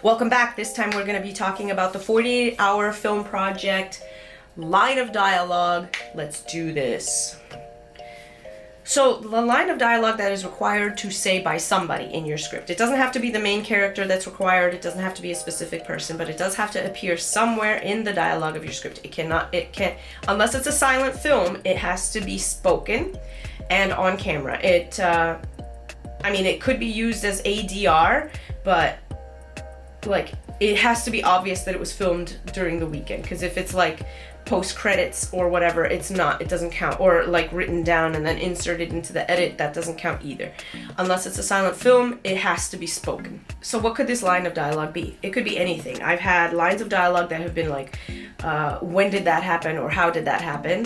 Welcome back. This time we're going to be talking about the 48-hour film project, line of dialogue. Let's do this. So the line of dialogue that is required to say by somebody in your script. It doesn't have to be the main character that's required. It doesn't have to be a specific person, but it does have to appear somewhere in the dialogue of your script. It can't, unless it's a silent film, it has to be spoken and on camera. It could be used as ADR, but like it has to be obvious that it was filmed during the weekend, because if it's like post credits or whatever, it doesn't count, or like written down and then inserted into the edit, that doesn't count either. Unless it's a silent film, it has to be spoken. So what could this line of dialogue be? It could be anything. I've had lines of dialogue that have been like, when did that happen, or how did that happen?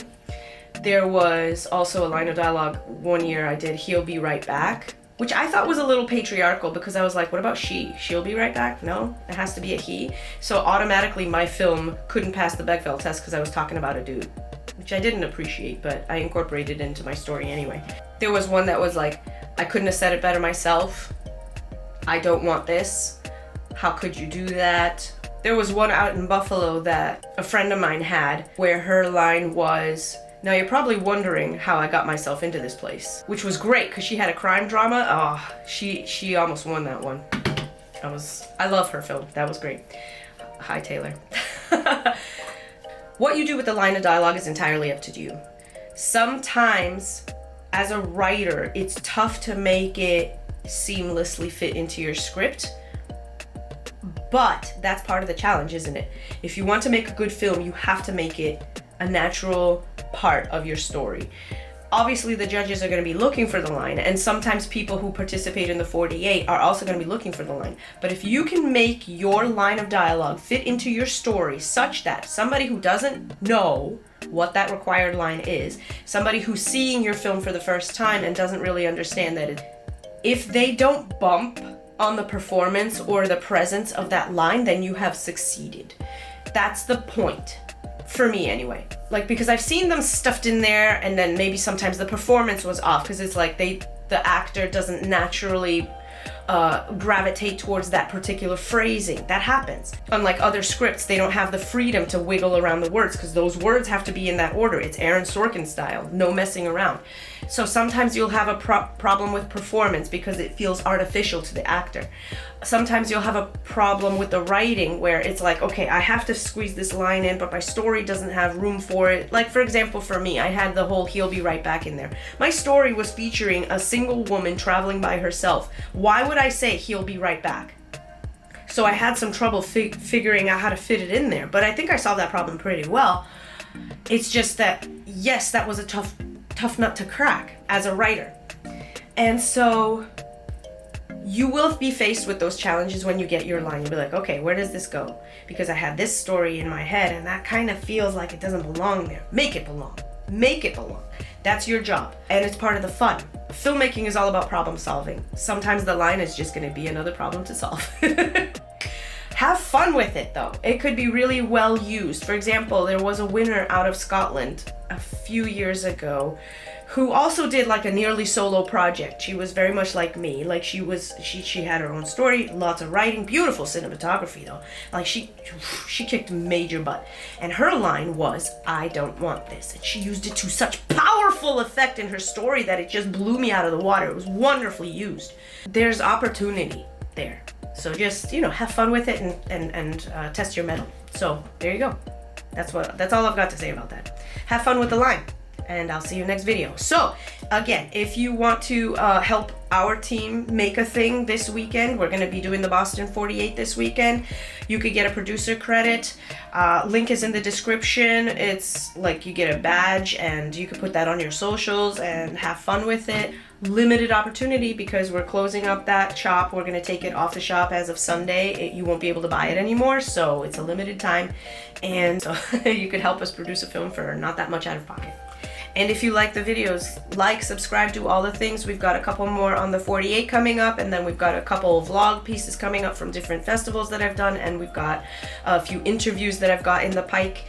There was also a line of dialogue one year I did, he'll be right back, which I thought was a little patriarchal, because I was like, what about she? She'll be right back? No, it has to be a he. So automatically my film couldn't pass the Bechdel test because I was talking about a dude, which I didn't appreciate, but I incorporated it into my story anyway. There was one that was like, I couldn't have said it better myself. I don't want this. How could you do that? There was one out in Buffalo that a friend of mine had where her line was, now you're probably wondering how I got myself into this place, which was great because she had a crime drama. Oh, she almost won that one. I love her film. That was great. Hi, Taylor. What you do with the line of dialogue is entirely up to you. Sometimes, as a writer, it's tough to make it seamlessly fit into your script, but that's part of the challenge, isn't it? If you want to make a good film, you have to make it a natural part of your story. Obviously, the judges are going to be looking for the line, and sometimes people who participate in the 48 are also going to be looking for the line. But if you can make your line of dialogue fit into your story such that somebody who doesn't know what that required line is, somebody who's seeing your film for the first time and doesn't really understand that, if they don't bump on the performance or the presence of that line, then you have succeeded. That's the point. For me anyway, like, because I've seen them stuffed in there and then maybe sometimes the performance was off because it's like the actor doesn't naturally gravitate towards that particular phrasing. That happens. Unlike other scripts, they don't have the freedom to wiggle around the words because those words have to be in that order. It's Aaron Sorkin style, no messing around. So sometimes you'll have a problem with performance because it feels artificial to the actor. Sometimes you'll have a problem with the writing where it's like, okay, I have to squeeze this line in, but my story doesn't have room for it. Like, for example, for me, I had the whole he'll be right back in there. My story was featuring a single woman traveling by herself. Why would I say he'll be right back? So I had some trouble figuring out how to fit it in there, but I think I solved that problem pretty well. It's just that, yes, that was a tough nut to crack as a writer. And so you will be faced with those challenges when you get your line. You'll be like, okay, where does this go? Because I had this story in my head and that kind of feels like it doesn't belong there. Make it belong. Make it belong. That's your job. And it's part of the fun. Filmmaking is all about problem solving. Sometimes the line is just going to be another problem to solve. Have fun with it though. It could be really well used. For example, there was a winner out of Scotland a few years ago who also did like a nearly solo project. She was very much like me. Like she had her own story, lots of writing, beautiful cinematography though. Like she kicked major butt. And her line was, I don't want this. And she used it to such powerful effect in her story that it just blew me out of the water. It was wonderfully used. There's opportunity there. So just, have fun with it and test your mettle. So there you go. That's all I've got to say about that. Have fun with the line, and I'll see you next video. So again, if you want to help our team make a thing this weekend, we're going to be doing the Boston 48 this weekend. You could get a producer credit. Link is in the description. It's like you get a badge and you can put that on your socials and have fun with it. Limited opportunity because we're closing up that shop. We're going to take it off the shop as of Sunday. You won't be able to buy it anymore, so it's a limited time. And so you could help us produce a film for not that much out of pocket. And if you like the videos, like, subscribe, do all the things. We've got a couple more on the 48 coming up, and then we've got a couple of vlog pieces coming up from different festivals that I've done, and we've got a few interviews that I've got in the pike.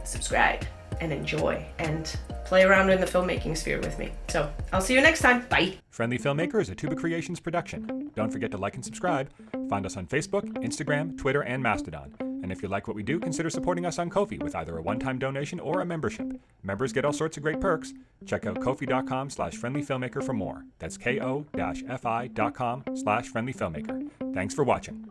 Subscribe and enjoy, and play around in the filmmaking sphere with me. So I'll see you next time. Bye. Friendly Filmmaker is a Tuba Creations production. Don't forget to like and subscribe. Find us on Facebook, Instagram, Twitter, and Mastodon. And if you like what we do, consider supporting us on Ko-fi with either a one-time donation or a membership. Members get all sorts of great perks. Check out kofi.com/friendlyfilmmaker for more. That's ko-fi.com/friendlyfilmmaker. Thanks for watching.